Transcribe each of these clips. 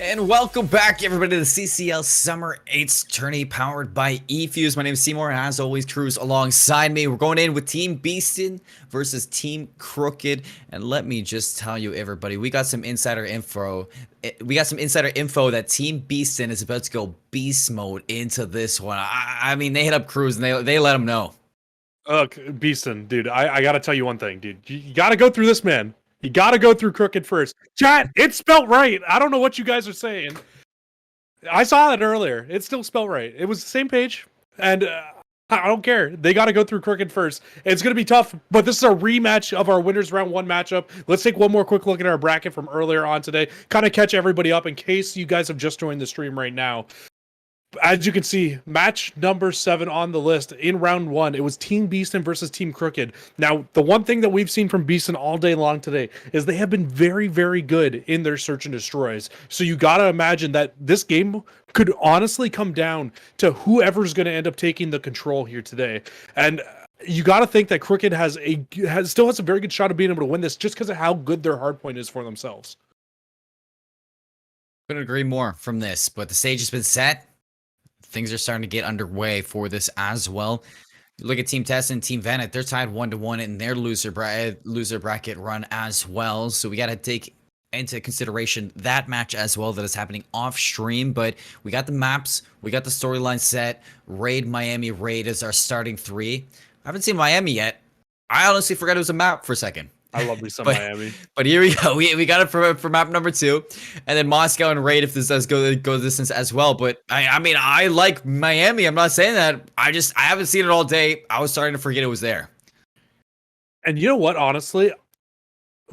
And welcome back, everybody, to the CCL Summer 8's tourney powered by eFuse. My name is Seymour, and as always, Cruz alongside me. We're going in with Team BBeasten versus Team Crooked. And let me just tell you, everybody, we got some insider info. That Team BBeasten is about to go beast mode into this one. I mean, they hit up Cruz and they let him know. Look, BBeasten, dude, I gotta tell you one thing, dude. You gotta go through this, man. You gotta go through Crooked first. Chat, it's spelled right. I don't know what you guys are saying. I saw it earlier. It's still spelled right. It was the same page. And I don't care. They gotta go through Crooked first. It's gonna be tough, but this is a rematch of our winners round 1 matchup. Let's take one more quick look at our bracket from earlier on today. Kind of catch everybody up in case you guys have just joined the stream right now. As you can see, match number 7 on the list in round 1, it was Team BBeasten versus Team Crooked. Now, the one thing that we've seen from BBeasten all day long today is they have been very, very good in their search and destroys. So you gotta imagine that this game could honestly come down to whoever's going to end up taking the control here today. And you got to think that Crooked still has a very good shot of being able to win this just because of how good their hardpoint is for themselves. Couldn't agree more from this, but the stage has been set. Things are starting to get underway for this as well. Look at Team Tess and Team Venet. They're tied 1-1 in their loser bracket run as well. So we got to take into consideration that match as well that is happening off stream. But we got the maps. We got the storyline set. Raid Miami. Raid is our starting 3. I haven't seen Miami yet. I honestly forgot it was a map for a second. I love me some Miami. But here we go. We got it for map number 2. And then Moscow and Raid if this does go the distance as well. But I mean, I like Miami. I'm not saying that. I haven't seen it all day. I was starting to forget it was there. And you know what, honestly?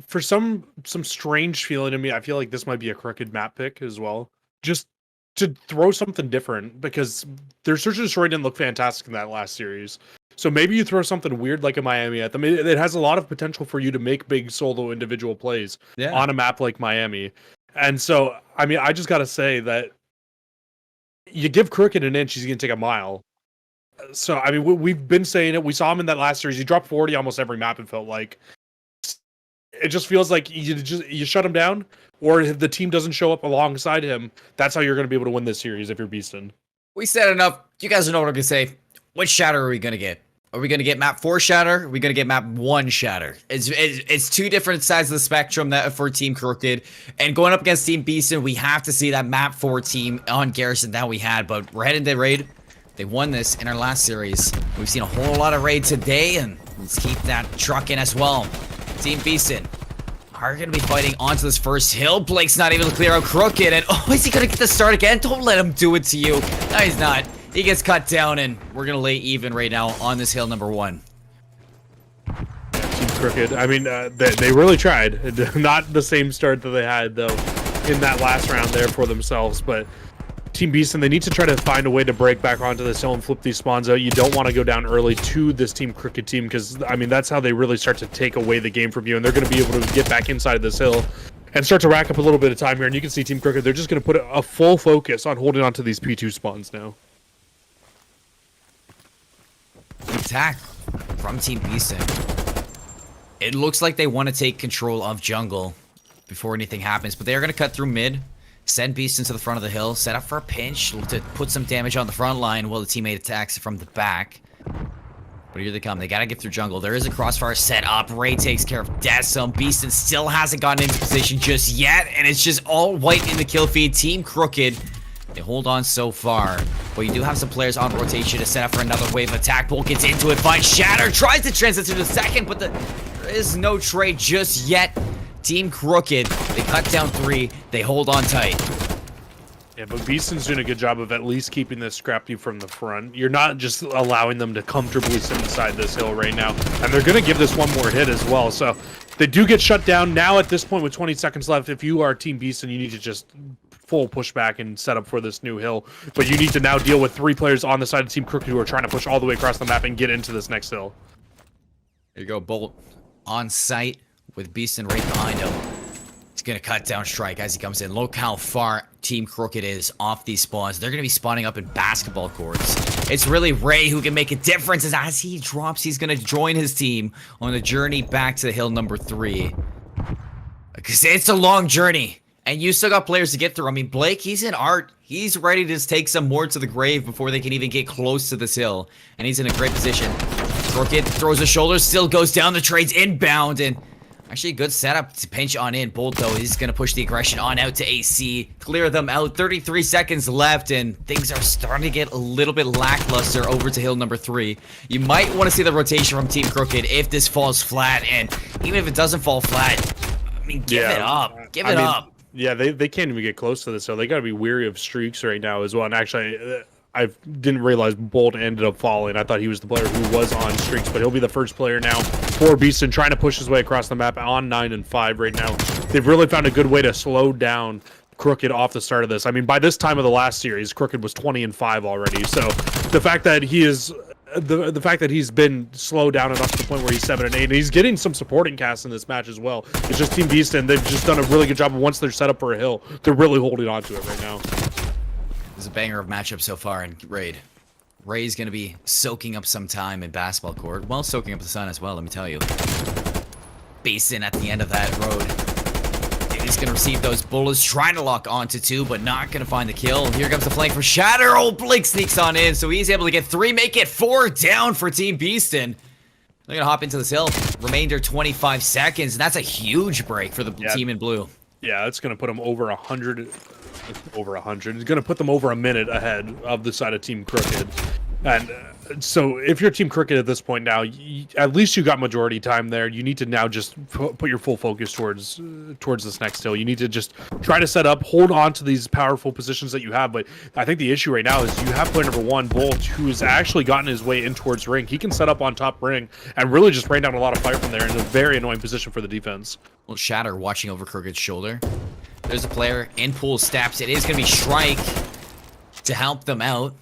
For some strange feeling to me, I feel like this might be a Crooked map pick as well. Just to throw something different because their search and destroy didn't look fantastic in that last series. So maybe you throw something weird like a Miami at them. It has a lot of potential for you to make big solo individual plays on a map like Miami. And so, I mean, I just got to say that you give Crooked an inch, he's going to take a mile. So, I mean, we've been saying it. We saw him in that last series. He dropped 40 almost every map, it felt like. It just feels like you shut him down, or if the team doesn't show up alongside him, that's how you're going to be able to win this series if you're BBeasten. We said enough. You guys know what I'm going to say. What shatter are we going to get? Are we going to get map 4 shatter? Are we going to get map 1 shatter? It's 2 different sides of the spectrum that for Team Crooked. And going up against Team BBeasten, we have to see that map 4 team on Garrison that we had. But we're heading to Raid. They won this in our last series. We've seen a whole lot of Raid today, and let's keep that trucking as well. Team BBeasten are going to be fighting onto this first hill. Blake's not able to clear out Crooked. And oh, is he going to get the start again? Don't let him do it to you. No, he's not. He gets cut down, and we're going to lay even right now on this hill number 1. Team Crooked, I mean, they really tried. Not the same start that they had, though, in that last round there for themselves. But Team BBeasten, they need to try to find a way to break back onto this hill and flip these spawns out. You don't want to go down early to this Team Crooked team because, I mean, that's how they really start to take away the game from you. And they're going to be able to get back inside this hill and start to rack up a little bit of time here. And you can see Team Crooked, they're just going to put a full focus on holding on to these P2 spawns now. Attack from Team BBeasten. It looks like they want to take control of jungle before anything happens, but they're going to cut through mid, send BBeasten to the front of the hill, set up for a pinch to put some damage on the front line while the teammate attacks from the back. But here they come. They got to get through jungle. There is a crossfire set up. Ray takes care of Desum. BBeasten still hasn't gotten into position just yet, and it's just all white in the kill feed. Team Crooked, they hold on so far, but you do have some players on rotation to set up for another wave attack. Bull gets into it, finds Shatter, tries to transit to the second, but there is no trade just yet. Team Crooked, they cut down 3, they hold on tight. Yeah, but BBeasten's doing a good job of at least keeping this scrappy from the front. You're not just allowing them to comfortably sit inside this hill right now, and they're going to give this one more hit as well, so they do get shut down. Now at this point with 20 seconds left, if you are Team BBeasten, you need to just full pushback and set up for this new hill. But you need to now deal with 3 players on the side of Team Crooked who are trying to push all the way across the map and get into this next hill. There you go, Bolt on site with BBeasten right behind him. He's going to cut down Strike as he comes in. Look how far Team Crooked is off these spawns. They're going to be spawning up in basketball courts. It's really Ray who can make a difference, as he drops, he's going to join his team on the journey back to hill number 3. Because it's a long journey. And you still got players to get through. I mean, Blake, he's in art. He's ready to just take some more to the grave before they can even get close to this hill. And he's in a great position. Crooked throws the shoulders, still goes down the trades inbound. And actually a good setup to pinch on in. Bolt, though, he's going to push the aggression on out to AC. Clear them out. 33 seconds left, and things are starting to get a little bit lackluster over to hill number 3. You might want to see the rotation from Team Crooked if this falls flat. And even if it doesn't fall flat, I mean, give it up. Give it up. Yeah, they can't even get close to this, so they got to be weary of streaks right now as well. And actually, I didn't realize Bolt ended up falling. I thought he was the player who was on streaks, but he'll be the first player now for BBeasten, trying to push his way across the map on 9 and 5 right now. They've really found a good way to slow down Crooked off the start of this. I mean, by this time of the last series, Crooked was 20 and 5 already. So the fact that he is the fact that he's been slowed down enough to the point where he's 7 and 8, and he's getting some supporting casts in this match as well. It's just Team BBeasten, they've just done a really good job. Once they're set up for a hill, they're really holding on to it right now. This is a banger of matchup so far in Raid. Ray's going to be soaking up some time in basketball court. Well, soaking up the sun as well, let me tell you. BBeasten at the end of that road. He's going to receive those bullets, trying to lock onto 2, but not going to find the kill. Here comes the flank for Shatter. Oh, Blake sneaks on in, so he's able to get 3, make it 4 down for Team BBeasten. They're going to hop into this hill. Remainder 25 seconds, and that's a huge break for the team in blue. Yeah, that's going to put them over 100. Over 100. It's going to put them over a minute ahead of the side of Team Crooked. And so if you're Team Crooked at this point now, at least you got majority time there. You need to now just put your full focus towards this next hill. You need to just try to set up, hold on to these powerful positions that you have. But I think the issue right now is you have player number 1, Bolt, who's actually gotten his way in towards ring. He can set up on top ring and really just rain down a lot of fire from there in a very annoying position for the defense. Well, Shatter watching over Crooked's shoulder. There's a player in pool steps. It is going to be Shrike to help them out.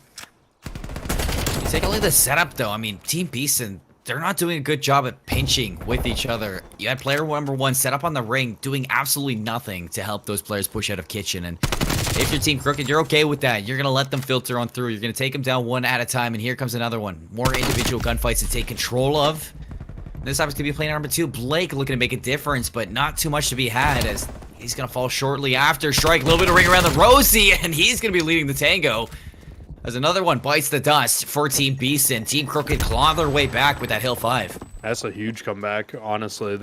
You take a look at the setup, though. I mean, Team BBeasten, they're not doing a good job at pinching with each other. You had player number 1 set up on the ring, doing absolutely nothing to help those players push out of kitchen. And if you're Team Crooked, you're okay with that. You're going to let them filter on through. You're going to take them down one at a time, and here comes another one. More individual gunfights to take control of. This time it's going to be player number 2, Blake, looking to make a difference, but not too much to be had as he's going to fall shortly after. Shrike, a little bit of ring around the rosy, and he's going to be leading the tango. As another one bites the dust for Team BBeasten. Team Crooked claw their way back with that hill 5. That's a huge comeback, honestly.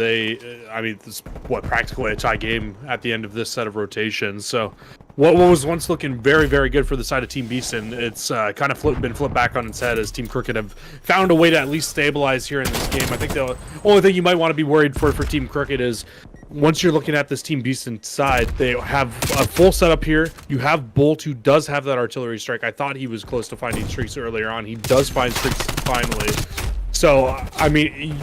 I mean, this practically a tie game at the end of this set of rotations. So what was once looking very, very good for the side of Team BBeasten, it's kind of been flipped back on its head as Team Crooked have found a way to at least stabilize here in this game. I think the only thing you might want to be worried for Team Crooked is once you're looking at this Team BBeasten side, they have a full setup here. You have Bolt, who does have that artillery strike. I thought he was close to finding streaks earlier on. He does find streaks finally. So, I mean,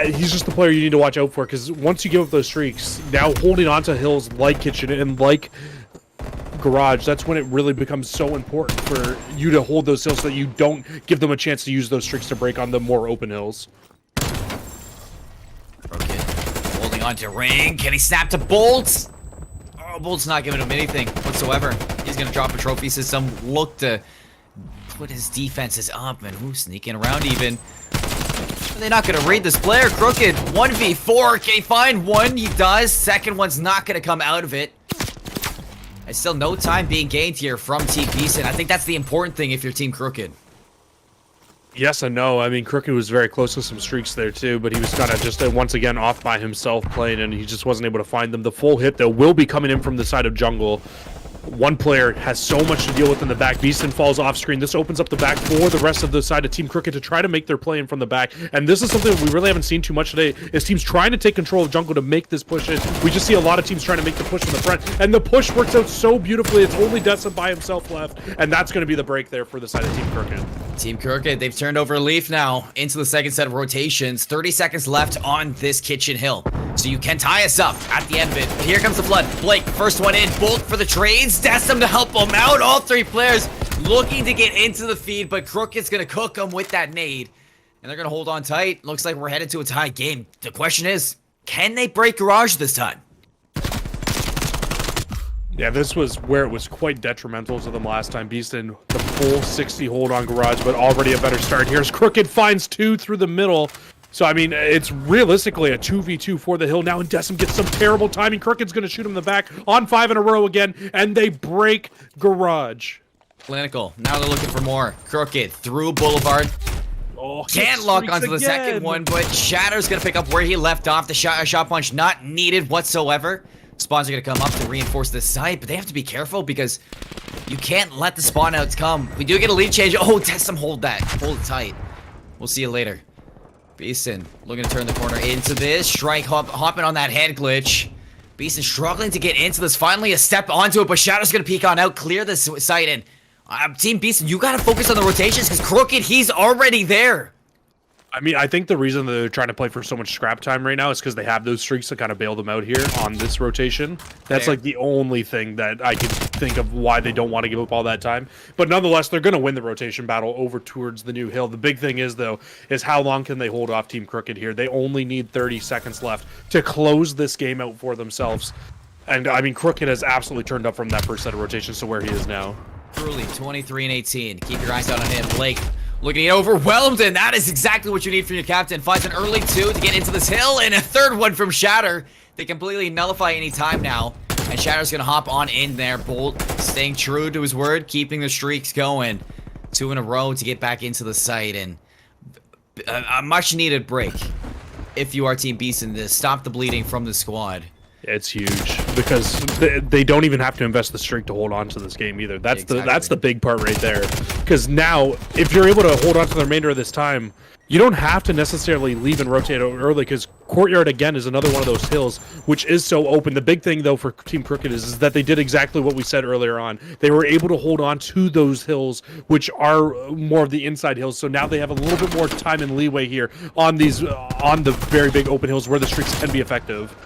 he's just the player you need to watch out for, because once you give up those streaks, now holding on to hills like Kitchen and like Garage, that's when it really becomes so important for you to hold those hills so that you don't give them a chance to use those streaks to break on the more open hills. Okay. Holding on to ring. Can he snap to Bolts? Oh, Bolt's not giving him anything whatsoever. He's going to drop a trophy system. Look to put his defenses up, and who's sneaking around even? They're not going to read this player. Crooked 1v4. Can he find one? He does. Second one's not going to come out of it. There's still no time being gained here from Team BBeasten. I think that's the important thing if you're Team Crooked. Yes and no. I mean, Crooked was very close to some streaks there too, but he was kind of just once again off by himself playing, and he just wasn't able to find them. The full hit, though, will be coming in from the side of jungle. One player has so much to deal with in the back. BBeasten falls off screen. This opens up the back for the rest of the side of Team Crooked to try to make their play in from the back. And this is something that we really haven't seen too much today, is teams trying to take control of jungle to make this push in. We just see a lot of teams trying to make the push from the front, and the push works out so beautifully. It's only Destin by himself left, and that's going to be the break there for the side of Team Crooked. Team Crooked, they've turned over a leaf now into the second set of rotations. 30 seconds left on this kitchen hill. So you can tie us up at the end of it. But here comes the flood. Blake, first one in. Bolt for the trades. Destin to help them out. All three players looking to get into the feed, but Crooked's going to cook them with that nade. And they're going to hold on tight. Looks like we're headed to a tie game. The question is, can they break Garage this time? Yeah, this was where it was quite detrimental to them last time. BBeasten, the full 60 hold on Garage, but already a better start. Here's Crooked, finds two through the middle. So, I mean, it's realistically a 2v2 for the hill now, and Decim gets some terrible timing. Crooked's going to shoot him in the back on 5 in a row again, and they break Garage. Clinical. Now they're looking for more. Crooked through Boulevard. Oh, Can't lock onto the second one, but Shatter's going to pick up where he left off. The shot punch not needed whatsoever. Spawns are going to come up to reinforce this site, but they have to be careful because you can't let the spawn outs come. We do get a lead change. Oh, Decim, hold that. Hold it tight. We'll see you later. BBeasten looking to turn the corner into this. Strike hopping on that head glitch. BBeasten struggling to get into this. Finally a step onto it, but Shadow's gonna peek on out, clear this site, and Team BBeasten, you gotta focus on the rotations because Crooked, he's already there. I mean, I think the reason that they're trying to play for so much scrap time right now is because they have those streaks to kind of bail them out here on this rotation. That's like the only thing that I can think of why they don't want to give up all that time. But nonetheless, they're going to win the rotation battle over towards the new hill. The big thing is, though, is how long can they hold off Team Crooked here? They only need 30 seconds left to close this game out for themselves. And, I mean, Crooked has absolutely turned up from that first set of rotations to where he is now. Truly, 23 and 18. Keep your eyes out on him. Blake looking at overwhelmed, and that is exactly what you need from your captain. Finds an early 2 to get into this hill, and a third one from Shatter. They completely nullify any time now, and Shatter's gonna hop on in there. Bolt staying true to his word, keeping the streaks going. 2 in a row to get back into the site, and a much needed break if you are Team BBeasten to stop the bleeding from the squad. It's huge because they don't even have to invest the streak to hold on to this game either. That's the big part right there. Because now, if you're able to hold on to the remainder of this time, you don't have to necessarily leave and rotate early because Courtyard, again, is another one of those hills which is so open. The big thing, though, for Team Crooked is that they did exactly what we said earlier on. They were able to hold on to those hills, which are more of the inside hills. So now they have a little bit more time and leeway here on these on the very big open hills where the streaks can be effective.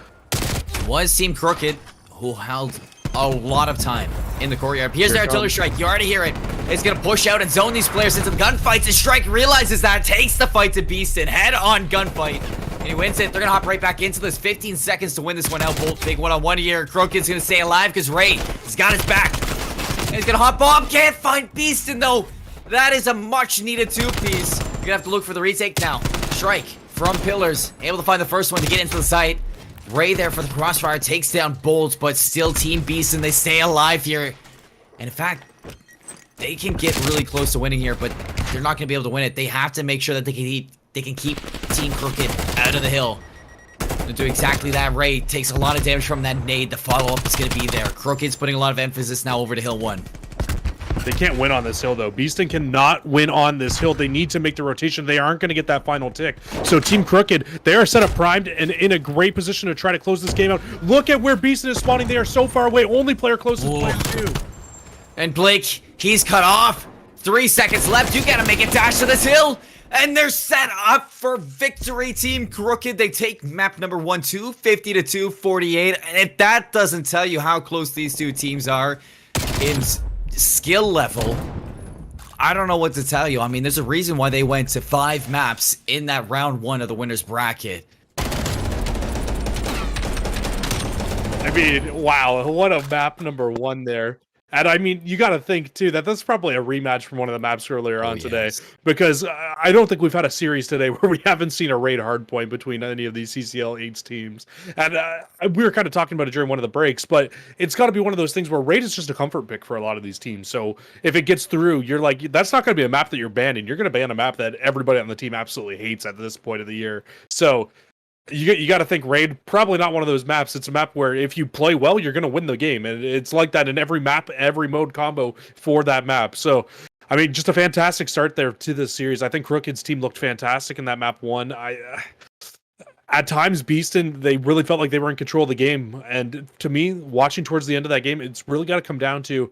Was Team Crooked who held a lot of time in the courtyard. Here's the artillery strike. You already hear it. It's going to push out and zone these players into the gunfights. And Strike realizes that, takes the fight to BBeasten. Head-on gunfight. And he wins it. They're going to hop right back into this. 15 seconds to win this one out. Bolt, big one-on-one here. Crooked's going to stay alive because Ray has got his back. And he's going to hop bomb. Can't find BBeasten, though. That is a much-needed two-piece. You're going to have to look for the retake now. Strike from Pillars. Able to find the first one to get into the site. Ray there for the crossfire, takes down Bolt, but still Team BBeasten, they stay alive here. And in fact, they can get really close to winning here, but they're not going to be able to win it. They have to make sure that they can keep Team Crooked out of the hill. To do exactly that, Ray takes a lot of damage from that nade. The follow-up is going to be there. Crooked's putting a lot of emphasis now over to Hill 1. They can't win on this hill, though. BBeasten cannot win on this hill. They need to make the rotation. They aren't going to get that final tick. So Team Crooked, they are set up primed and in a great position to try to close this game out. Look at where BBeasten is spawning. They are so far away. Only player closest player 2. And Blake, he's cut off. 3 seconds left. You got to make a dash to this hill. And they're set up for victory. Team Crooked, they take map number 1, 250 to 248. And if that doesn't tell you how close these two teams are in skill level, I don't know what to tell you. I mean, there's a reason why they went to 5 maps in that round 1 of the winner's bracket. I mean, wow, what a map number 1 there. And I mean, you got to think, too, that that's probably a rematch from one of the maps earlier on today. Because I don't think we've had a series today where we haven't seen a raid hardpoint between any of these CCL 8 teams. And we were kind of talking about it during one of the breaks, but it's got to be one of those things where raid is just a comfort pick for a lot of these teams. So if it gets through, you're like, that's not going to be a map that you're banning. You're going to ban a map that everybody on the team absolutely hates at this point of the year. So you got to think raid, probably not one of those maps. It's a map where if you play well, you're going to win the game. And it's like that in every map, every mode combo for that map. So, I mean, just a fantastic start there to this series. I think Crooked's team looked fantastic in that map 1. At times, BBeasten, they really felt like they were in control of the game. And to me, watching towards the end of that game, it's really got to come down to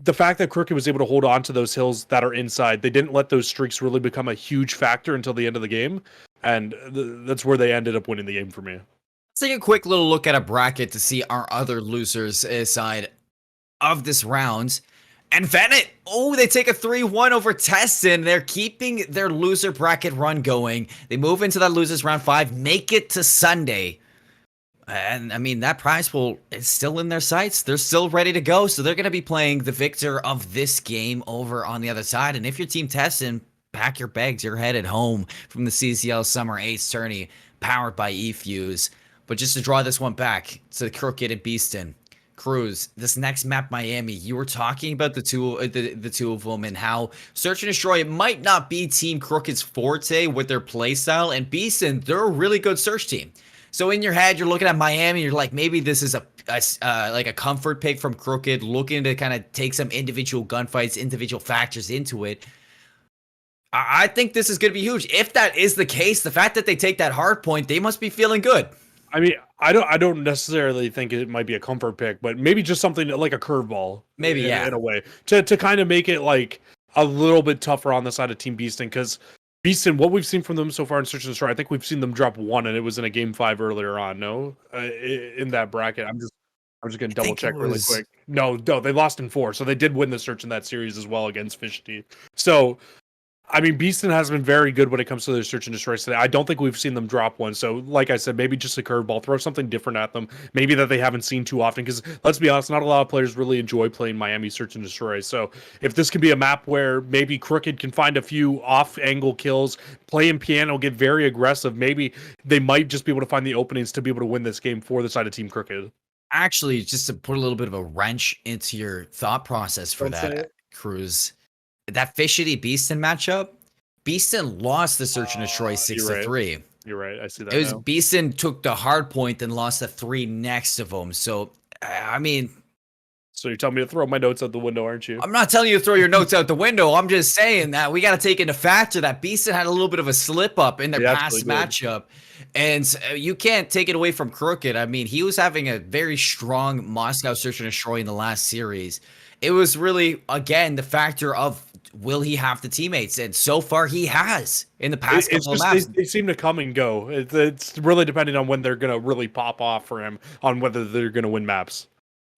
the fact that Crooked was able to hold on to those hills that are inside. They didn't let those streaks really become a huge factor until the end of the game. And that's where they ended up winning the game for me. Let's take a quick little look at a bracket to see our other losers side of this round. And Venet, oh, they take a 3-1 over Tessin. They're keeping their loser bracket run going. They move into that losers round 5, make it to Sunday. And I mean, that prize pool is still in their sights. They're still ready to go. So they're going to be playing the victor of this game over on the other side. And if your team Tessin, pack your bags. You're headed home from the CCL Summer 8th tourney, powered by eFuse. But just to draw this one back to Crooked and Beaston, Cruz, this next map, Miami, you were talking about the two of them and how Search and Destroy might not be Team Crooked's forte with their playstyle, and Beaston, they're a really good search team. So in your head, you're looking at Miami, you're like, maybe this is like a comfort pick from Crooked, looking to kind of take some individual gunfights, individual factors into it. I think this is going to be huge. If that is the case, the fact that they take that hard point, they must be feeling good. I mean, I don't necessarily think it might be a comfort pick, but maybe just something like a curveball, maybe in a way to kind of make it like a little bit tougher on the side of Team Beaston, because Beaston, what we've seen from them so far in Search and Destroy, I think we've seen them drop 1, and it was in a game 5 earlier on. No, in that bracket, I'm just gonna double check really quick. No, they lost in 4, so they did win the Search in that series as well against Fishty. So. I mean, Beaston has been very good when it comes to their Search and Destroy today. I don't think we've seen them drop one. So, like I said, maybe just a curveball, throw something different at them. Maybe that they haven't seen too often. Because let's be honest, not a lot of players really enjoy playing Miami Search and Destroy. So, if this can be a map where maybe Crooked can find a few off-angle kills, play in piano, get very aggressive, maybe they might just be able to find the openings to be able to win this game for the side of Team Crooked. Actually, just to put a little bit of a wrench into your thought process for that, Cruz, that Fishity Beaston matchup, Beaston lost the Search and Destroy 6-3. You're right. I see that. It was Beaston took the hard point, then lost the 3 next of them. So, I mean, so you're telling me to throw my notes out the window, aren't you? I'm not telling you to throw your notes out the window. I'm just saying that we got to take into factor that Beaston had a little bit of a slip up in their past matchup. And you can't take it away from Crooked. I mean, he was having a very strong Moscow Search and Destroy in the last series. It was really, again, the factor of will he have the teammates? And so far he has in the past couple of maps. They seem to come and go. It's really depending on when they're going to really pop off for him, on whether they're going to win maps.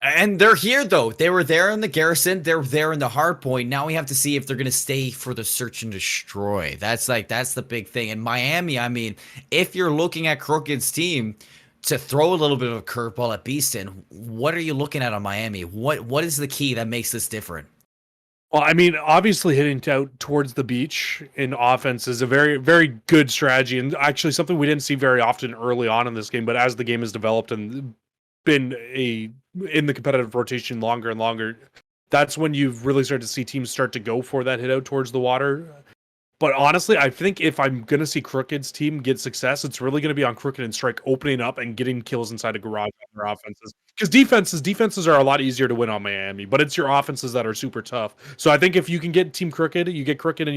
And they're here, though. They were there in the Garrison. They're there in the hard point. Now we have to see if they're going to stay for the Search and Destroy. That's the big thing. And Miami, I mean, if you're looking at Crooked's team to throw a little bit of a curveball at Beaston, what are you looking at on Miami? What is the key that makes this different? Well, I mean, obviously hitting out towards the beach in offense is a very, very good strategy, and actually something we didn't see very often early on in this game. But as the game has developed and been in the competitive rotation longer and longer, that's when you've really started to see teams start to go for that hit out towards the water. But honestly, I think if I'm going to see Crooked's team get success, it's really going to be on Crooked and Strike opening up and getting kills inside a garage on their offenses. Because defenses are a lot easier to win on Miami, but it's your offenses that are super tough. So I think if you can get Team Crooked, you get Crooked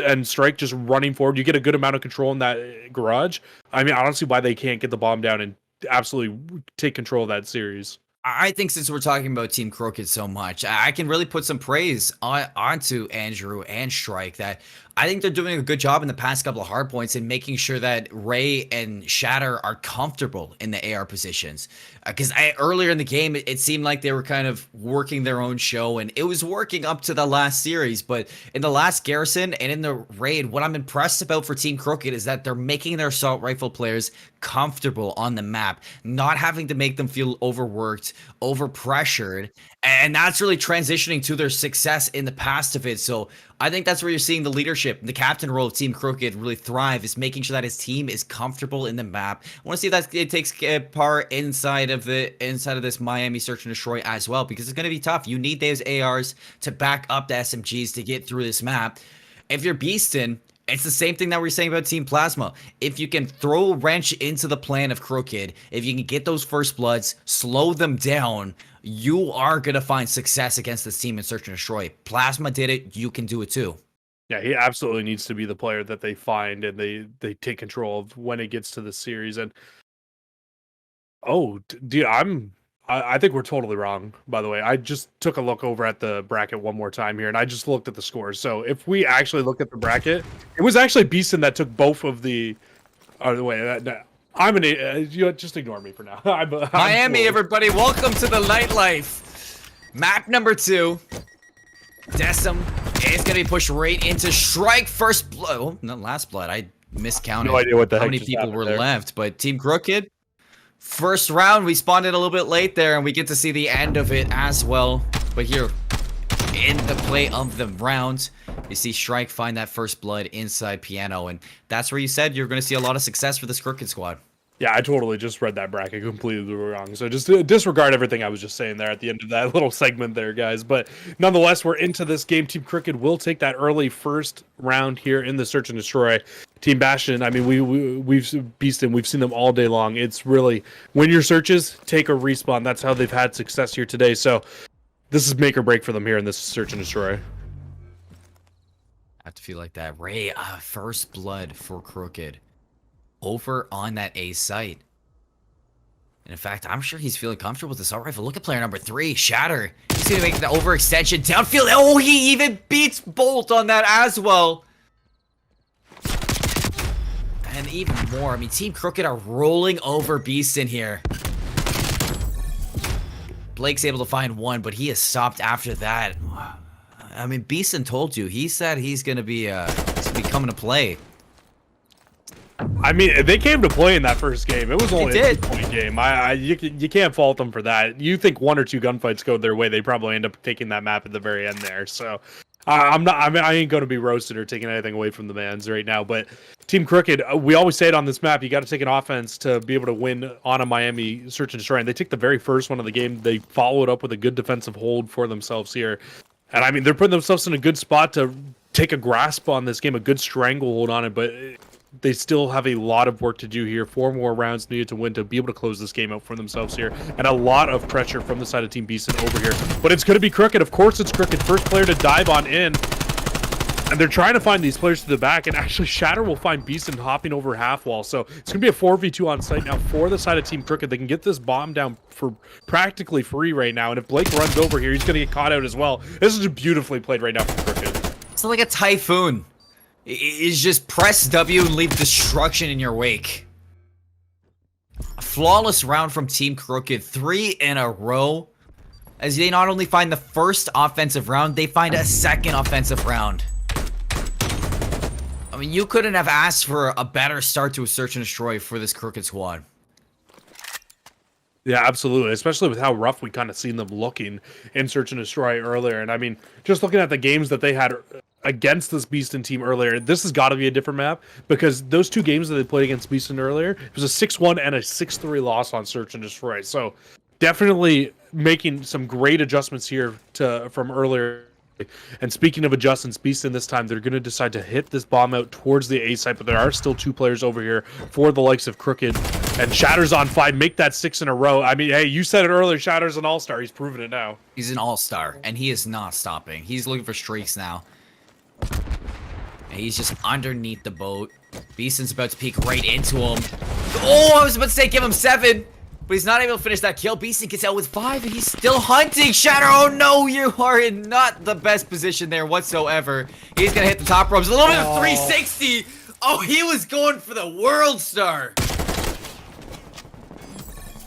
and Strike just running forward, you get a good amount of control in that garage. I mean, I don't see why they can't get the bomb down and absolutely take control of that series. I think since we're talking about Team Crooked so much, I can really put some praise onto Andrew and Strike that I think they're doing a good job in the past couple of hard points in making sure that Ray and Shatter are comfortable in the AR positions. Because earlier in the game, it seemed like they were kind of working their own show, and it was working up to the last series. But in the last Garrison and in the raid, what I'm impressed about for Team Crooked is that they're making their assault rifle players comfortable on the map, not having to make them feel overworked, overpressured, and that's really transitioning to their success in the past of it. So I think that's where you're seeing the leadership, the captain role of Team Crooked really thrive, is making sure that his team is comfortable in the map. I want to see if that it takes part inside of this Miami Search and Destroy as well, because it's going to be tough. You need those ARs to back up the SMGs to get through this map. If you're Beaston, it's the same thing that we're saying about Team Plasma. If you can throw a wrench into the plan of Crooked, if you can get those first bloods, slow them down, you are going to find success against this team in Search and Destroy. Plasma did it. You can do it too. Yeah, he absolutely needs to be the player that they find and they take control of when it gets to the series. And dude, I think we're totally wrong, by the way. I just took a look over at the bracket one more time here, and I just looked at the scores. So if we actually look at the bracket, it was actually Beaston that took both of the... I'm an... just ignore me for now. Miami, everybody, welcome to the nightlife. Map number 2. Decim is going to be pushed right into Strike first blood. Oh, no, last blood. I miscounted no idea what the how heck many just people happened were there. left, but Team Crooked... First round, we spawned in a little bit late there, and we get to see the end of it as well. But here, in the play of the round, You see Strike find that first blood inside Piano, and that's where you said you're going to see a lot of success for this Crooked squad. Yeah, I totally just read that bracket completely wrong. So just disregard everything I was just saying there at the end of that little segment there, guys. But nonetheless, we're into this game. Team Crooked will take that early first round here in the Search and Destroy. Team Bastion, I mean, we've Beasten, we've seen them all day long. It's really, win your searches, take a respawn. That's how they've had success here today. So this is make or break for them here in this Search and Destroy. I have to feel like that. Ray, first blood for Crooked. Over on that A site. And in fact, I'm sure he's feeling comfortable with this assault rifle. Look at player number 3, Shatter. He's going to make the overextension downfield. Oh, he even beats Bolt on that as well. And even more. I mean, Team Crooked are rolling over Beasten here. Blake's able to find one, but he is stopped after that. I mean, Beasten told you. He said he's going to be coming to play. I mean, they came to play in that first game. It was only a 2-point game. You can't fault them for that. You think 1 or 2 gunfights go their way, they probably end up taking that map at the very end there. So I ain't going to be roasted or taking anything away from the Mans right now. But Team Crooked, we always say it on this map, you got to take an offense to be able to win on a Miami Search and Destroy. And they took the very first one of the game. They followed up with a good defensive hold for themselves here. And I mean, they're putting themselves in a good spot to take a grasp on this game, a good stranglehold on it. But they still have a lot of work to do here. 4 more rounds needed to win to be able to close this game out for themselves here. And a lot of pressure from the side of Team Beasten over here. But it's going to be Crooked. Of course it's Crooked. First player to dive on in. And they're trying to find these players to the back. And actually Shatter will find Beasten hopping over half wall. So it's going to be a 4v2 on site now for the side of Team Crooked. They can get this bomb down for practically free right now. And if Blake runs over here, he's going to get caught out as well. This is beautifully played right now from Crooked. It's like a typhoon. Is just press W and leave destruction in your wake. A flawless round from Team Crooked, 3 in a row. As they not only find the first offensive round, they find a second offensive round. I mean, you couldn't have asked for a better start to a Search and Destroy for this Crooked squad. Yeah, absolutely. Especially with how rough we kind of seen them looking in Search and Destroy earlier. And I mean, just looking at the games that they had against this Beasten team earlier, this has got to be a different map, because those 2 games that they played against Beasten earlier, it was a 6-1 and a 6-3 loss on Search and Destroy. So definitely making some great adjustments here from earlier. And speaking of adjustments, Beasten this time, they're going to decide to hit this bomb out towards the A site, but there are still 2 players over here for the likes of Crooked. And Shatter's on 5, make that 6 in a row. I mean, hey, you said it earlier, Shatter's an all-star. He's proven it now. He's an all-star, and he is not stopping. He's looking for streaks now. And he's just underneath the boat. Beasten's about to peek right into him. Oh, I was about to say give him 7. But he's not able to finish that kill. Beasten gets out with 5, and he's still hunting. Shatter, oh no, you are in not the best position there whatsoever. He's going to hit the top ropes. A little bit of 360. Oh, he was going for the World Star.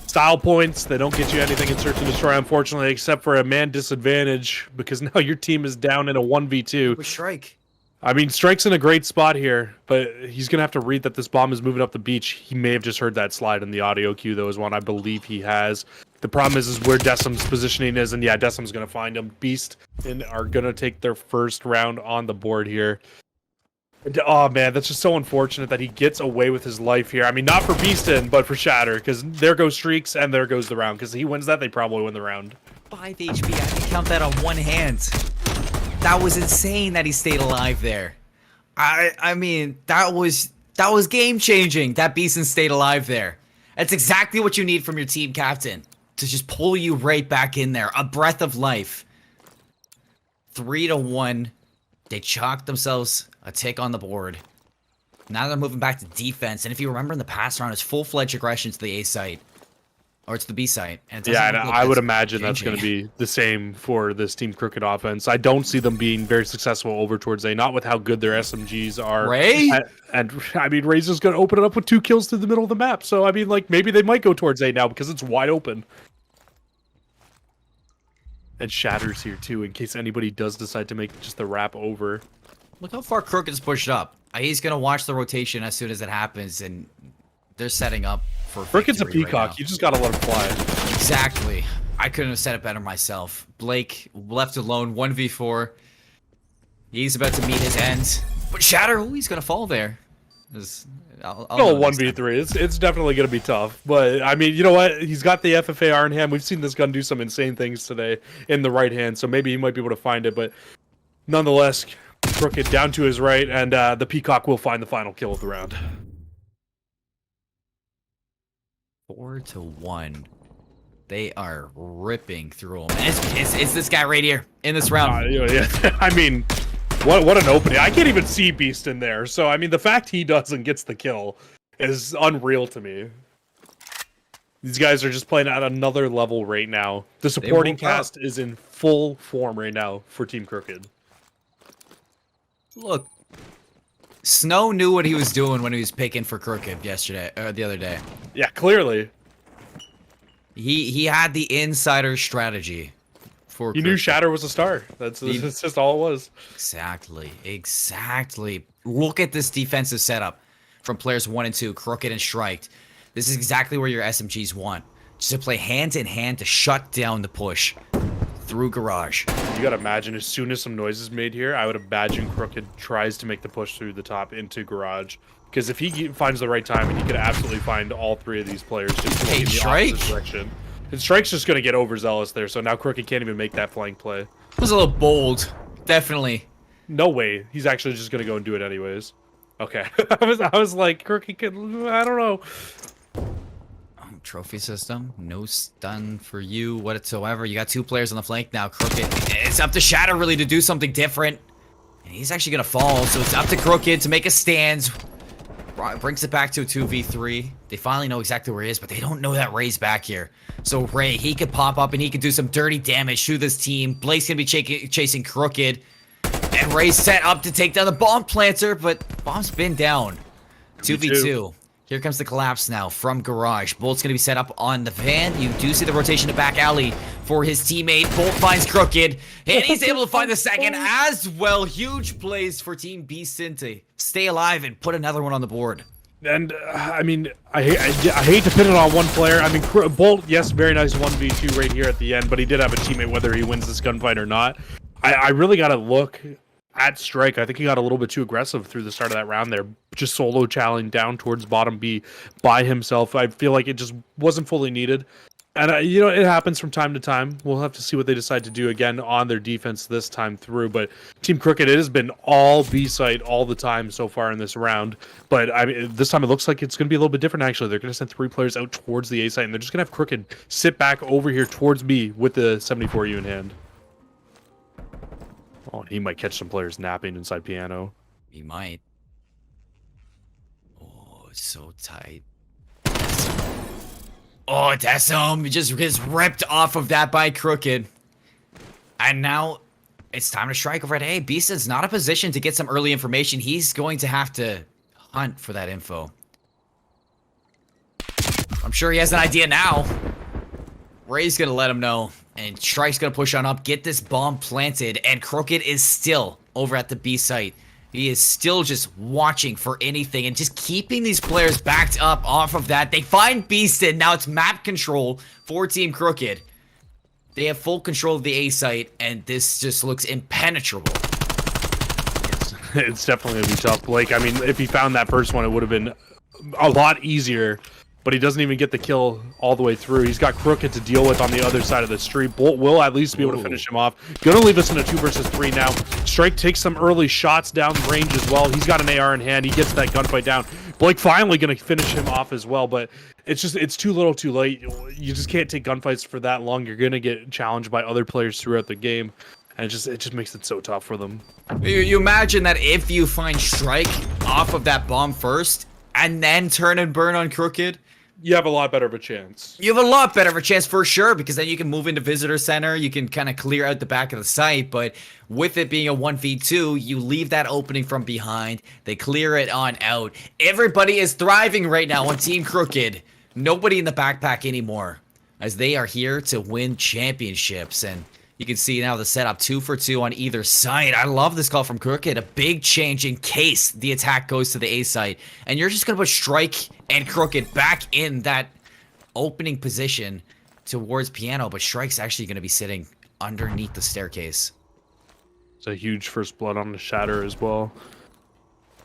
Style points, they don't get you anything in Search and Destroy, unfortunately, except for a man disadvantage, because now your team is down in a 1v2. With Strike. I mean, Strike's in a great spot here, but he's going to have to read that this bomb is moving up the beach. He may have just heard that slide in the audio cue, though, is one I believe he has. The problem is where Decim's positioning is, and yeah, Decim's going to find him. Beast are going to take their first round on the board here. Oh, man, that's just so unfortunate that he gets away with his life here. I mean, not for Beasten, but for Shatter, because there goes streaks, and there goes the round. Because he wins that, they probably win the round. 5 HP, I can count that on one hand. That was insane that he stayed alive there. I mean, that was game-changing that Beasten stayed alive there. That's exactly what you need from your team captain, to just pull you right back in there. A breath of life. 3-1. They chalked themselves a tick on the board. Now they're moving back to defense. And if you remember in the past round, it's full-fledged aggression to the A site. Or to the B site. And yeah, and I would imagine that's going to be the same for this Team Crooked offense. I don't see them being very successful over towards A, not with how good their SMGs are. Ray? And I mean, Ray's just going to open it up with 2 kills to the middle of the map. So, I mean, like, maybe they might go towards A now because it's wide open. And Shatter's here, too, in case anybody does decide to make just the wrap over. Look how far Crooked's pushed up. He's going to watch the rotation as soon as it happens, and they're setting up for Crooked's a peacock. Right, you just got to let him fly. He's about to meet his end. But Shatter, oh, he's going to fall there. Still 1v3. It's definitely going to be tough. But, I mean, you know what? He's got the FFAR in hand. We've seen this gun do some insane things today in the right hand. So maybe he might be able to find it. But nonetheless, Crooked down to his right. And the Peacock will find the final kill of the round. 4-1. They are ripping through him. It's this guy right here in this round. Yeah. I mean, what an opening. I can't even see Beast in there. So, I mean, the fact he does and gets the kill is unreal to me. These guys are just playing at another level right now. The supporting cast is in full form right now for Team Crooked. Look, Snow knew what he was doing when he was picking for Crooked yesterday, or the other day. Yeah, clearly. He had the insider strategy for He knew Shatter was a star. That's just all it was. Exactly. Look at this defensive setup from players 1 and 2, Crooked and Striked. This is exactly where your SMGs want. Just to play hand in hand to shut down the push through Garage. You gotta imagine, as soon as some noise is made here, I would imagine Crooked tries to make the push through the top into Garage. Because if he finds the right timing, he could absolutely find all 3 of these players just going in the opposite direction. And Strike's just going to get overzealous there, so now Crooked can't even make that flank play. It was a little bold. Definitely. No way. He's actually just going to go and do it anyways. Okay. I was like, Crooked can... I don't know. Trophy system. No stun for you whatsoever. You got 2 players on the flank now. Crooked. It's up to Shatter really to do something different. And he's actually going to fall, so it's up to Crooked to make a stand. Brings it back to a 2v3. They finally know exactly where he is, but they don't know that Ray's back here. So Ray, he could pop up and he could do some dirty damage to this team. Blake's gonna be chasing Crooked. And Ray's set up to take down the bomb planter, but bomb's been down. 2v2. Here comes the collapse now from Garage. Bolt's gonna be set up on the van. You do see the rotation to back alley for his teammate. Bolt finds Crooked, and he's able to find the second as well. Huge plays for Team BBeasten to stay alive and put another one on the board. And, I mean, I hate to pin it on one player. I mean, Bolt, yes, very nice 1v2 right here at the end, but he did have a teammate whether he wins this gunfight or not. I really got to look at Strike. I think he got a little bit too aggressive through the start of that round there. Just solo challenging down towards bottom B by himself. I feel like it just wasn't fully needed. And, you know, it happens from time to time. We'll have to see what they decide to do again on their defense this time through. But Team Crooked, it has been all B site all the time so far in this round. But I mean, this time it looks like it's going to be a little bit different, actually. They're going to send 3 players out towards the A site, and they're just going to have Crooked sit back over here towards B with the 74U in hand. Oh, he might catch some players napping inside piano. He might. Oh, it's so tight. Oh, that's him. Just gets ripped off of that by Crooked. And now it's time to strike over at A. BBeasten's not in a position to get some early information. He's going to have to hunt for that info. I'm sure he has an idea now. Ray's going to let him know. And Strike's going to push on up, get this bomb planted. And Crooked is still over at the B site. He is still just watching for anything and just keeping these players backed up off of that. They find BBeasten. Now it's map control for Team Crooked. They have full control of the A site, and this just looks impenetrable. It's definitely going to be tough. Blake, I mean, if he found that first one, it would have been a lot easier. But he doesn't even get the kill all the way through. He's got Crooked to deal with on the other side of the street. Bolt will at least be able to finish him off. Gonna leave us in a 2 versus 3 now. Strike takes some early shots down range as well. He's got an AR in hand. He gets that gunfight down. Blake finally gonna finish him off as well, but it's too little too late. You just can't take gunfights for that long. You're gonna get challenged by other players throughout the game. And it just makes it so tough for them. You imagine that if you find Strike off of that bomb first, and then turn and burn on Crooked, you have a lot better of a chance. You have a lot better of a chance for sure, because then you can move into Visitor Center, you can kind of clear out the back of the site, but with it being a 1v2, you leave that opening from behind, they clear it on out. Everybody is thriving right now on Team Crooked. Nobody in the backpack anymore, as they are here to win championships, and you can see now the setup 2 for 2 on either side. I love this call from Crooked. A big change in case the attack goes to the A site. And you're just going to put Strike and Crooked back in that opening position towards Piano. But Strike's actually going to be sitting underneath the staircase. It's a huge first blood on the Shatter as well.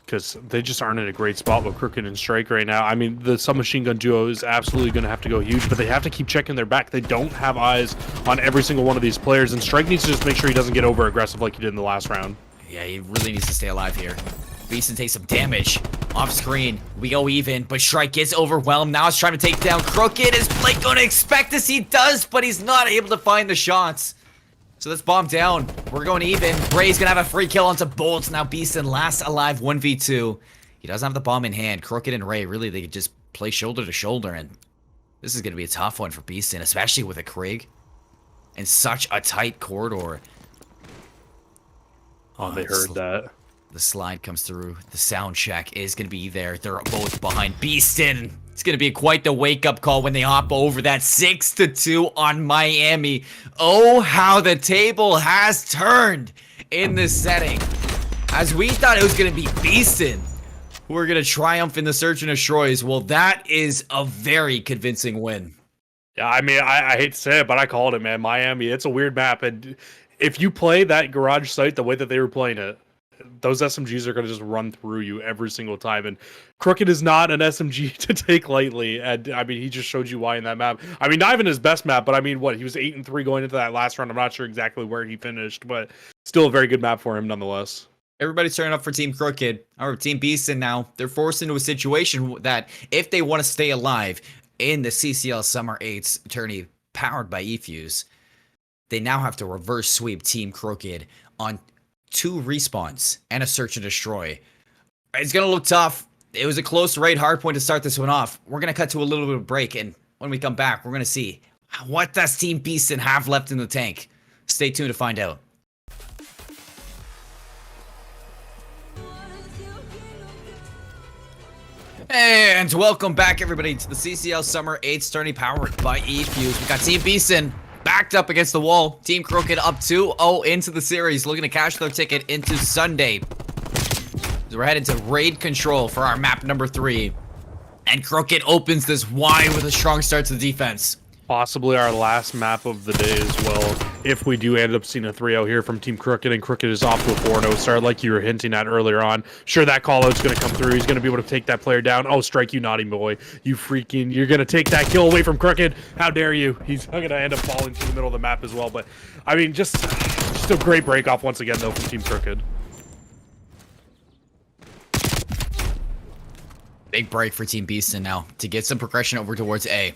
Because they just aren't in a great spot with Crooked and Strike right now. I mean, the submachine gun duo is absolutely going to have to go huge, but they have to keep checking their back. They don't have eyes on every single one of these players, and Strike needs to just make sure he doesn't get over aggressive like he did in the last round. Yeah, he really needs to stay alive here. BeaSten takes some damage. Off screen, we go even, but Strike gets overwhelmed. Now he's trying to take down Crooked. Is Blake going to expect this? He does, but he's not able to find the shots. So let's bomb down. We're going even. Bray's gonna have a free kill onto Bolts. Now BeaSten last alive 1v2. He doesn't have the bomb in hand. Crooked and Ray, really, they could just play shoulder to shoulder, and this is gonna be a tough one for BeaSten, especially with a Krig in such a tight corridor. Oh, they heard that. The slide comes through. The sound check is gonna be there. They're both behind BeaSten. It's going to be quite the wake-up call when they hop over that 6-2 on Miami. Oh, how the table has turned in this setting. As we thought it was going to be BeaSten who are going to triumph in the Search and Destroys. Well, that is a very convincing win. Yeah, I mean, I hate to say it, but I called it, man. Miami, it's a weird map. And if you play that garage site the way that they were playing it, those SMGs are going to just run through you every single time. And Crooked is not an SMG to take lightly. And I mean, he just showed you why in that map. I mean, not even his best map, but I mean, what? He was 8-3 going into that last round. I'm not sure exactly where he finished, but still a very good map for him nonetheless. Everybody's turning up for Team Crooked, or Team BeaSten now. They're forced into a situation that if they want to stay alive in the CCL Summer 8's tourney powered by eFuse, they now have to reverse sweep Team Crooked on 2 respawns and a Search and Destroy. It's going to look tough. It was a close raid hard point to start this one off. We're going to cut to a little bit of break, and when we come back, we're going to see what does Team BeaSten have left in the tank. Stay tuned to find out. And welcome back, everybody, to the CCL Summer 8's tourney powered by eFuse. We got Team BeaSten backed up against the wall. Team Crooked up 2-0 into the series, looking to cash their ticket into Sunday. So we're headed to raid control for our map number 3. And Crooked opens this wide with a strong start to the defense. Possibly our last map of the day as well, if we do end up seeing a 3-0 here from Team Crooked, and Crooked is off to a 4-0 start like you were hinting at earlier on. Sure, that call-out's going to come through. He's going to be able to take that player down. Oh, Strike, you naughty boy. You're going to take that kill away from Crooked. How dare you? He's going to end up falling to the middle of the map as well. But, I mean, just a great break-off once again, though, from Team Crooked. Big break for Team BeaSten now to get some progression over towards A.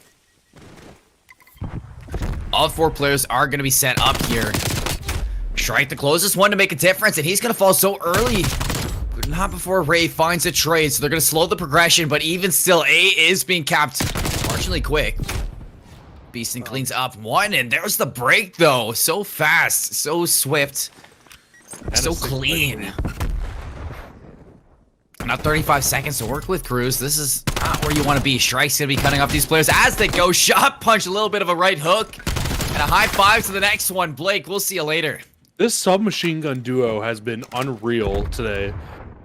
All 4 players are going to be set up here. Strike the closest one to make a difference, and he's going to fall so early. But not before Ray finds a trade, so they're going to slow the progression, but even still, A is being capped marginally quick. BeaSten cleans up 1, and there's the break, though. So fast, so swift, so clean. Now 35 seconds to work with, Cruz. This is not where you want to be. Strike's going to be cutting off these players as they go. Shot punch, a little bit of a right hook. And a high 5 to the next one. Blake, we'll see you later. This submachine gun duo has been unreal today.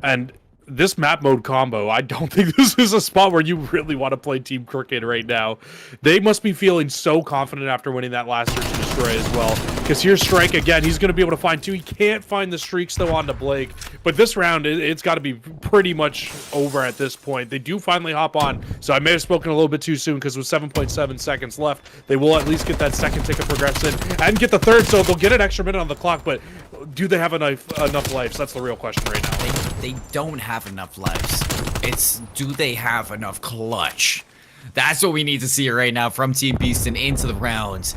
And this map mode combo, I don't think this is a spot where you really want to play Team Crooked right now. They must be feeling so confident after winning that last Search and Destroy as well. Because here's Strike again. He's going to be able to find 2. He can't find the streaks, though, onto Blake. But this round, it's got to be pretty much over at this point. They do finally hop on. So I may have spoken a little bit too soon because with 7.7 seconds left, they will at least get that second ticket progression and get the third. So they'll get an extra minute on the clock. But do they have enough lives? That's the real question right now. They don't have enough lives. It's, do they have enough clutch? That's what we need to see right now from Team BeaSten into the round.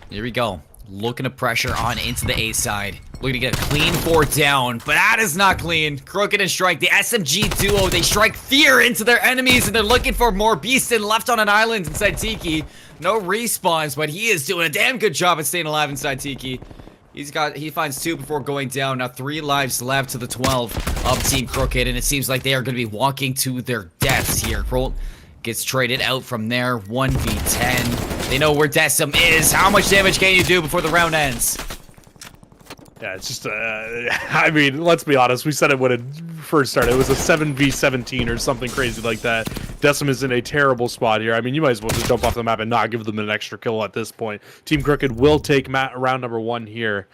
Here we go. Looking to pressure on into the A side. Looking to get a clean 4 down, but that is not clean. Crooked and Strike, the SMG duo, they strike fear into their enemies, and they're looking for more. BeaSten left on an island inside Tiki. No respawns, but he is doing a damn good job at staying alive inside Tiki. He finds 2 before going down. Now 3 lives left to the 12 of Team Crooked, and it seems like they are going to be walking to their deaths here. Colt gets traded out from there. 1v10. They know where Decim is. How much damage can you do before the round ends? Yeah, it's just, I mean, let's be honest. We said it when it first started. It was a 7v17 or something crazy like that. Decim is in a terrible spot here. I mean, you might as well just jump off the map and not give them an extra kill at this point. Team Crooked will take round number 1 here.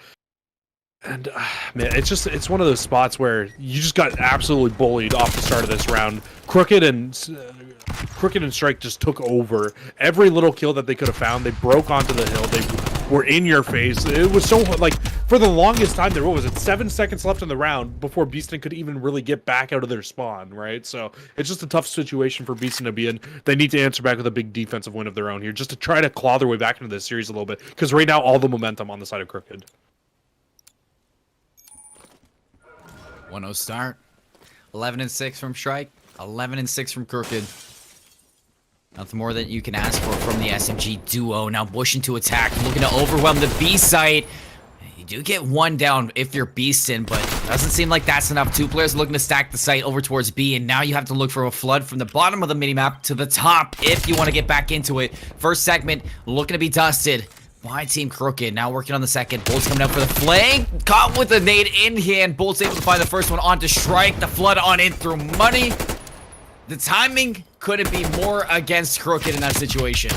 And man, it's one of those spots where you just got absolutely bullied off the start of this round. Crooked and Strike just took over every little kill that they could have found. They broke onto the hill. They were in your face. It was so like for the longest time there. What was it? 7 seconds left in the round before Beaston could even really get back out of their spawn. Right. So it's just a tough situation for Beaston to be in. They need to answer back with a big defensive win of their own here, just to try to claw their way back into this series a little bit. Because right now all the momentum on the side of Crooked. 1-0 start. 11-6 from Strike. 11-6 from Crooked. Nothing more that you can ask for from the SMG duo. Now Bush into attack, looking to overwhelm the B site. You do get one down if you're Beastin, but doesn't seem like that's enough. Two players looking to stack the site over towards B, and now you have to look for a flood from the bottom of the minimap to the top if you want to get back into it. First segment looking to be dusted by Team Crooked. Now working on the second. Bolt's coming out for the flank. Caught with the nade in hand. Bolt's able to find the first one onto Strike. The flood on in through money. The timing couldn't be more against Crooked in that situation.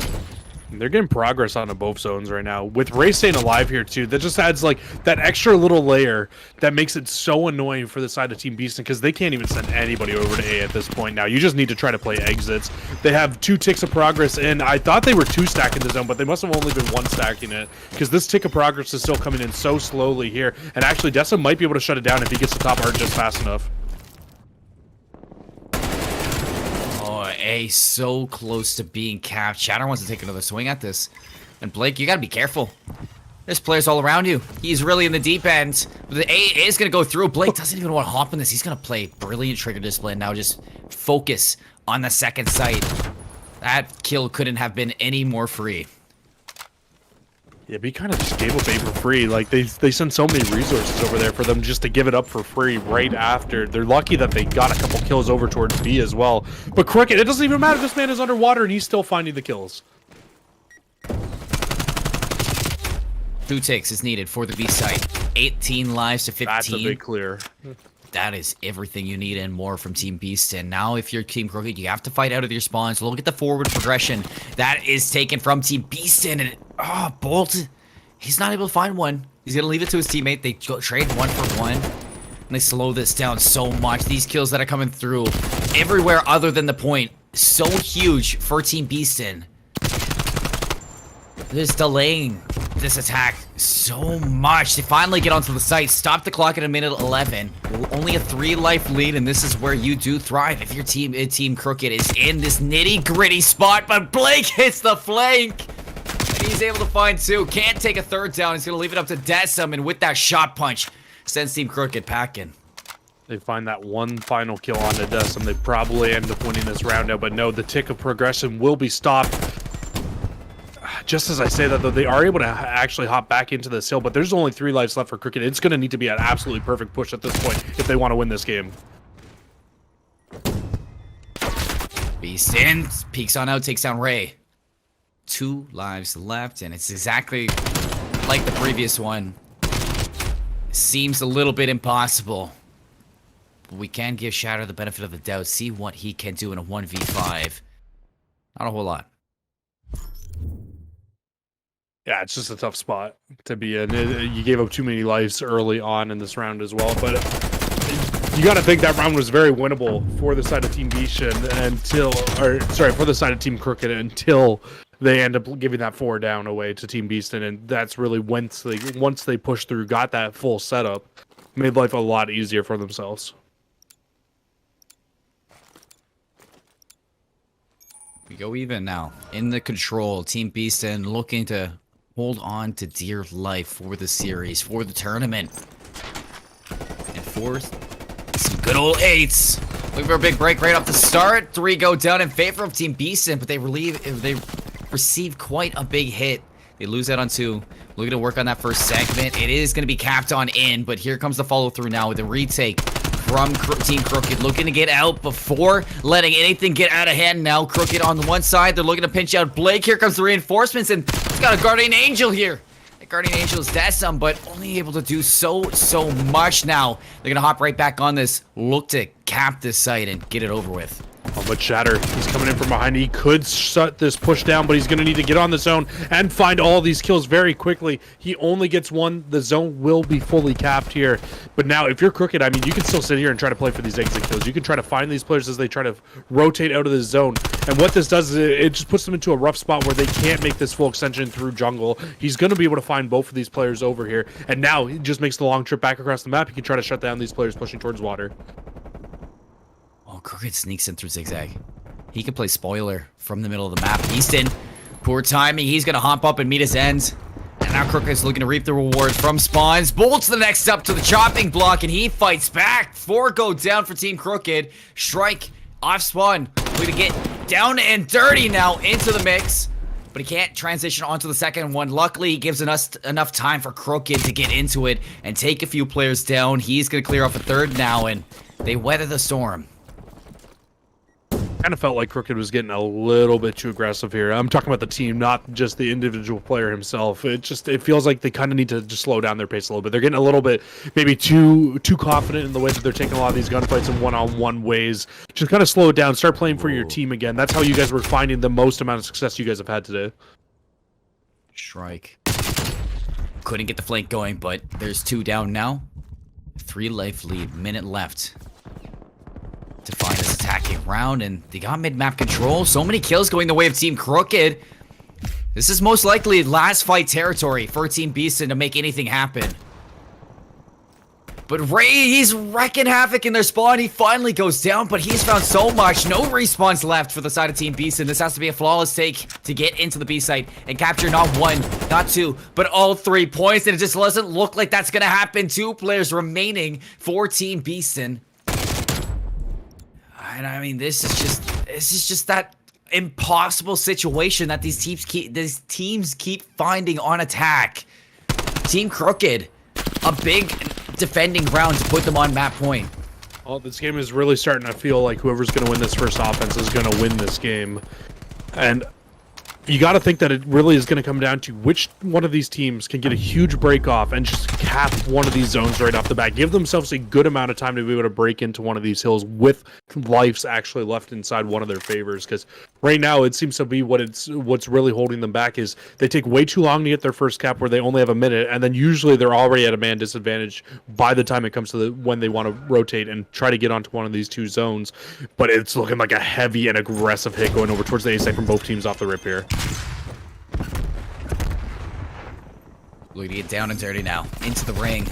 They're getting progress on both zones right now. With Ray staying alive here too, that just adds like that extra little layer that makes it so annoying for the side of Team Beastin because they can't even send anybody over to A at this point now. You just need to try to play exits. They have 2 ticks of progress in. I thought they were 2 stacking the zone, but they must have only been 1 stacking it because this tick of progress is still coming in so slowly here. And actually, Dessa might be able to shut it down if he gets the top art just fast enough. A so close to being capped. Shatter wants to take another swing at this. And Blake, you gotta be careful. There's players all around you. He's really in the deep end. The A is gonna go through. Blake doesn't even want to hop in this. He's gonna play brilliant trigger display and now just focus on the second site. That kill couldn't have been any more free. Yeah, but he kind of just gave up A for free. Like, they sent so many resources over there for them just to give it up for free right after. They're lucky that they got a couple kills over towards B as well. But Crooked, it doesn't even matter. This man is underwater and he's still finding the kills. 2 ticks is needed for the B site. 18 lives to 15. That's a big clear. That is everything you need and more from Team Beastin. Now, if you're Team Crooked, you have to fight out of your spawns. Look at the forward progression. That is taken from Team Beastin. And, Bolt, he's not able to find one. He's going to leave it to his teammate. They trade 1 for 1. And they slow this down so much. These kills that are coming through everywhere other than the point. So huge for Team Beastin. They're just delaying this attack so much. They finally get onto the site. Stop the clock at a minute 11. Only a 3 life lead, and this is where you do thrive if your team Crooked is in this nitty-gritty spot. But Blake hits the flank, and he's able to find 2. Can't take a 3rd down. He's gonna leave it up to Desum, and with that shot punch, sends Team Crooked packing. They find that one final kill on the Desum. They probably end up winning this round out, but no, the tick of progression will be stopped. Just as I say that, though, they are able to actually hop back into this hill, but there's only 3 lives left for Crooked. It's going to need to be an absolutely perfect push at this point if they want to win this game. Beast in, peeks on out, takes down Ray. 2 lives left, and it's exactly like the previous one. Seems a little bit impossible. But we can give Shatter the benefit of the doubt, see what he can do in a 1v5. Not a whole lot. Yeah, it's just a tough spot to be in. You gave up too many lives early on in this round as well, but you got to think that round was very winnable for the side of Team Beastin for the side of Team Crooked until they end up giving that 4 down away to Team Beastin, and that's really once they pushed through, got that full setup, made life a lot easier for themselves. We go even now. In the control, Team Beastin looking to hold on to dear life for the series, for the tournament. And for some good old 8s. Looking for a big break right off the start. 3 go down in favor of Team Beastin, but they receive quite a big hit. They lose out on 2. Looking to work on that first segment. It is going to be capped on in, but here comes the follow through now with a retake from Team Crooked, looking to get out before letting anything get out of hand. Now Crooked on the one side, they're looking to pinch out Blake. Here comes the reinforcements, and he's got a Guardian Angel here. That Guardian Angel is Desum, but only able to do so much now. They're gonna hop right back on this, look to cap this site and get it over with. Oh, but Shatter, he's coming in from behind. He could shut this push down, but he's going to need to get on the zone and find all these kills very quickly. He only gets one. The zone will be fully capped here. But now, if you're Crooked, I mean, you can still sit here and try to play for these exit kills. You can try to find these players as they try to rotate out of the zone. And what this does is it just puts them into a rough spot where they can't make this full extension through jungle. He's going to be able to find both of these players over here. And now he just makes the long trip back across the map. He can try to shut down these players pushing towards water. Oh, Crooked sneaks in through zigzag. He can play spoiler from the middle of the map. Beaston, poor timing. He's going to hop up and meet his ends. And now Crooked's looking to reap the rewards from spawns. Bolts the next up to the chopping block, and he fights back. 4 go down for Team Crooked. Strike off spawn. We're going to get down and dirty now into the mix. But he can't transition onto the second one. Luckily, he gives us enough time for Crooked to get into it and take a few players down. He's going to clear off a third now, and they weather the storm. Kind of felt like Crooked was getting a little bit too aggressive here. I'm talking about the team, not just the individual player himself. It feels like they kind of need to just slow down their pace a little bit. They're getting a little bit maybe too confident in the way that they're taking a lot of these gunfights in one-on-one ways. Just kind of slow it down. Start playing for your team again. That's how you guys were finding the most amount of success you guys have had today. Strike. Couldn't get the flank going, but there's 2 down now. 3 life lead. Minute left to find this attacking round, and they got mid-map control. So many kills going the way of Team Crooked. This is most likely last fight territory for Team BeastenTn to make anything happen. But Ray, he's wrecking havoc in their spawn. He finally goes down, but he's found so much. No respawns left for the side of Team BeastenTn. This has to be a flawless take to get into the B site and capture not 1, not 2, but all 3 points. And it just doesn't look like that's going to happen. 2 players remaining for Team BeastenTn. And I mean, this is just that impossible situation that these teams keep finding on attack. Team Crooked, a big defending ground to put them on map point. Well, this game is really starting to feel like whoever's going to win this first offense is going to win this game. And you got to think that it really is going to come down to which one of these teams can get a huge break off and just cap one of these zones right off the bat. Give themselves a good amount of time to be able to break into one of these hills with lives actually left inside one of their favors. Because right now it seems to be what's really holding them back is they take way too long to get their first cap where they only have a minute, and then usually they're already at a man disadvantage by the time it comes to when they want to rotate and try to get onto one of these 2 zones. But it's looking like a heavy and aggressive hit going over towards the A site from both teams off the rip here. Looking to get down and dirty now. Into the ring.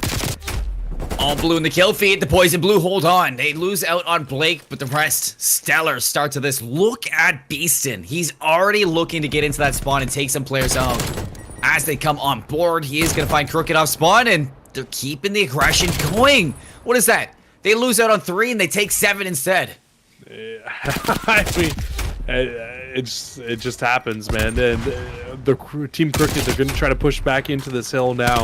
All blue in the kill feed. The poison blue hold on. They lose out on Blake, but the rest, stellar start to this. Look at BeastenTn. He's already looking to get into that spawn and take some players out. As they come on board, he is going to find Crooked off spawn, and they're keeping the aggression going. What is that? They lose out on 3 and they take 7 instead. I mean, it just happens, man. And the Team Crooked, they're going to try to push back into this hill now.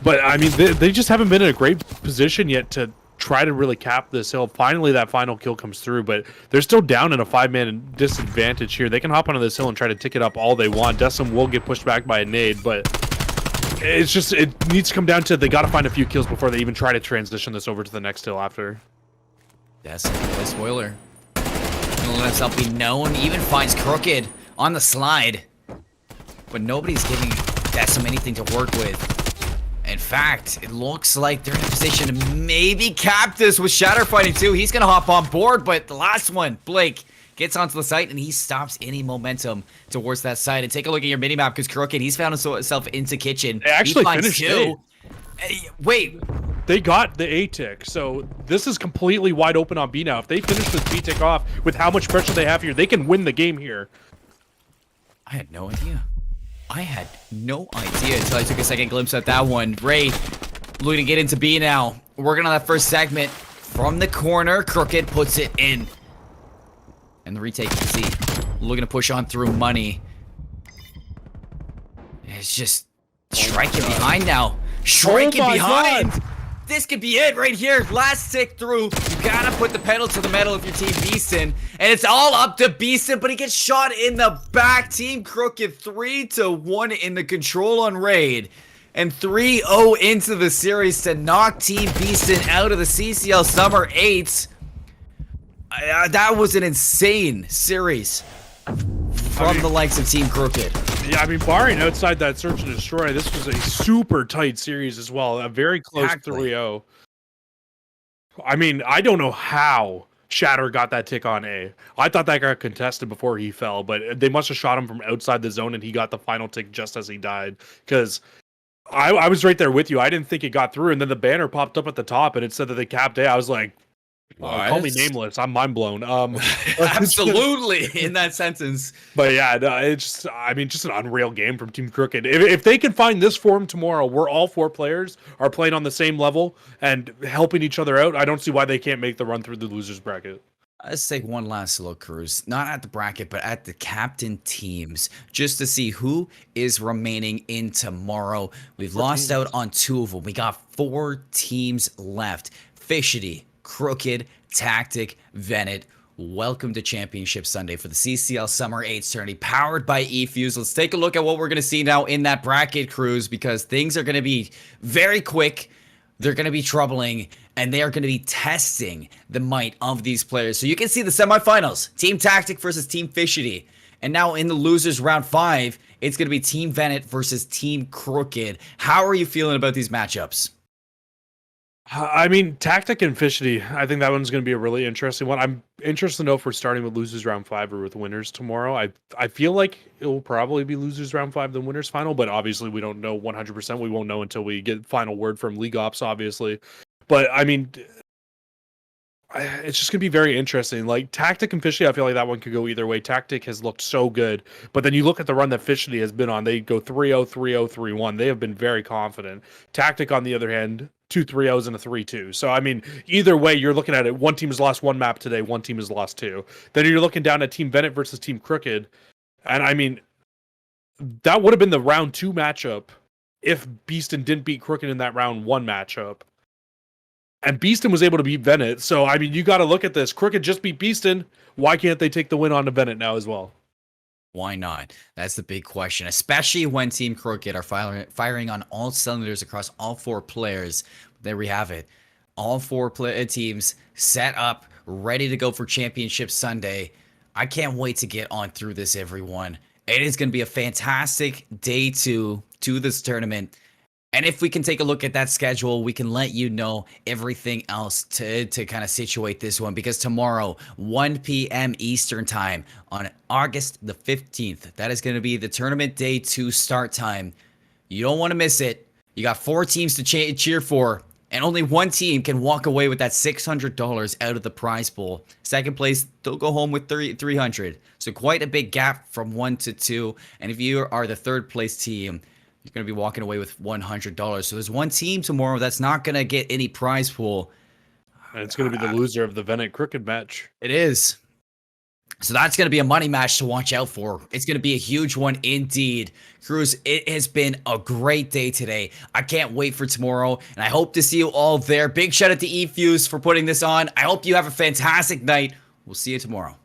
But, I mean, they just haven't been in a great position yet to try to really cap this hill. Finally, that final kill comes through, but they're still down in a 5-man disadvantage here. They can hop onto this hill and try to tick it up all they want. Desum will get pushed back by a nade, but it's just, it needs to come down to they got to find a few kills before they even try to transition this over to the next hill after. Desum, play spoiler. Gonna let himself be known. Even finds Crooked on the slide. But nobody's giving Desum anything to work with. In fact, it looks like they're in a position to maybe cap this with Shatter fighting too. He's gonna hop on board, but the last one, Blake, gets onto the site and he stops any momentum towards that side. And take a look at your minimap because Crooked, he's found himself into kitchen. They actually finished it. Wait. They got the A tick, so this is completely wide open on B now. If they finish this B tick off with how much pressure they have here, they can win the game here. I had no idea. I had no idea until I took a second glimpse at that one. Ray, looking to get into B now. Working on that first segment. From the corner, Crooked puts it in. And the retake, you can see, looking to push on through money. It's just striking behind now. Striking behind! God. This could be it right here. Last tick through. You gotta put the pedal to the metal if you're Team BeastenTn. And it's all up to BeastenTn, but he gets shot in the back. Team Crooked 3-1 in the control on raid. And 3-0 into the series to knock Team BeastenTn out of the CCL Summer 8. That was an insane series from the likes of Team Crooked. Yeah, I mean, barring outside that search and destroy, this was a super tight series as well. A very close 3-0. I mean, I don't know how Shatter got that tick on A. I thought that got contested before he fell, but they must have shot him from outside the zone and he got the final tick just as he died. Because I was right there with you. I didn't think it got through, and then the banner popped up at the top and it said that they capped A. I was like, call me nameless. I'm mind blown. Absolutely, in that sentence. But yeah, no, it's just an unreal game from Team Crooked. If they can find this form tomorrow, where all 4 players are playing on the same level and helping each other out, I don't see why they can't make the run through the losers bracket. Let's take one last look, Cruz. Not at the bracket, but at the captain teams, just to see who is remaining in tomorrow. We've lost out on 2 of them. We got 4 teams left. Fishity, Crooked, Tactic, Venet. Welcome to Championship Sunday for the CCL Summer 8 tourney, powered by eFuse. Let's take a look at what we're going to see now in that bracket, Cruz, because things are going to be very quick. They're going to be troubling, and they are going to be testing the might of these players. So you can see the semifinals, Team Tactic versus Team Fishity. And now in the losers round 5, it's going to be Team Venet versus Team Crooked. How are you feeling about these matchups? I mean, Tactic and Fishity, I think that one's going to be a really interesting one. I'm interested to know if we're starting with losers round 5 or with winners tomorrow. I feel like it will probably be losers round 5 than winners final, but obviously we don't know 100%. We won't know until we get final word from League Ops, obviously. But I mean, it's just going to be very interesting. Like Tactic and Fishity, I feel like that one could go either way. Tactic has looked so good, but then you look at the run that Fishity has been on. They go 3-0, 3-0, 3-1. They have been very confident. Tactic, on the other hand, 2 3-0s and a 3-2. So, I mean, either way, you're looking at it. One team has lost 1 map today. One team has lost 2. Then you're looking down at Team Venet versus Team Crooked. And, I mean, that would have been the round 2 matchup if BBeasten didn't beat Crooked in that round 1 matchup. And BBeasten was able to beat Venet. So, I mean, you got to look at this. Crooked just beat BBeasten. Why can't they take the win on to Venet now as well? Why not? That's the big question, especially when Team Crooked are firing on all cylinders across all 4 players. There we have it. All 4 teams set up, ready to go for Championship Sunday. I can't wait to get on through this, everyone. It is going to be a fantastic day 2 to this tournament. And if we can take a look at that schedule, we can let you know everything else to kind of situate this one. Because tomorrow, 1 p.m. Eastern time on August the 15th, that is going to be the tournament day 2 start time. You don't want to miss it. You got 4 teams to cheer for, and only 1 team can walk away with that $600 out of the prize pool. Second place, they'll go home with $300. So quite a big gap from 1 to 2. And if you are the 3rd place team, you're going to be walking away with $100. So there's 1 team tomorrow that's not going to get any prize pool. And it's going to be the loser of the Venet Crooked match. It is. So that's going to be a money match to watch out for. It's going to be a huge one indeed. Cruz, it has been a great day today. I can't wait for tomorrow, and I hope to see you all there. Big shout out to eFuse for putting this on. I hope you have a fantastic night. We'll see you tomorrow.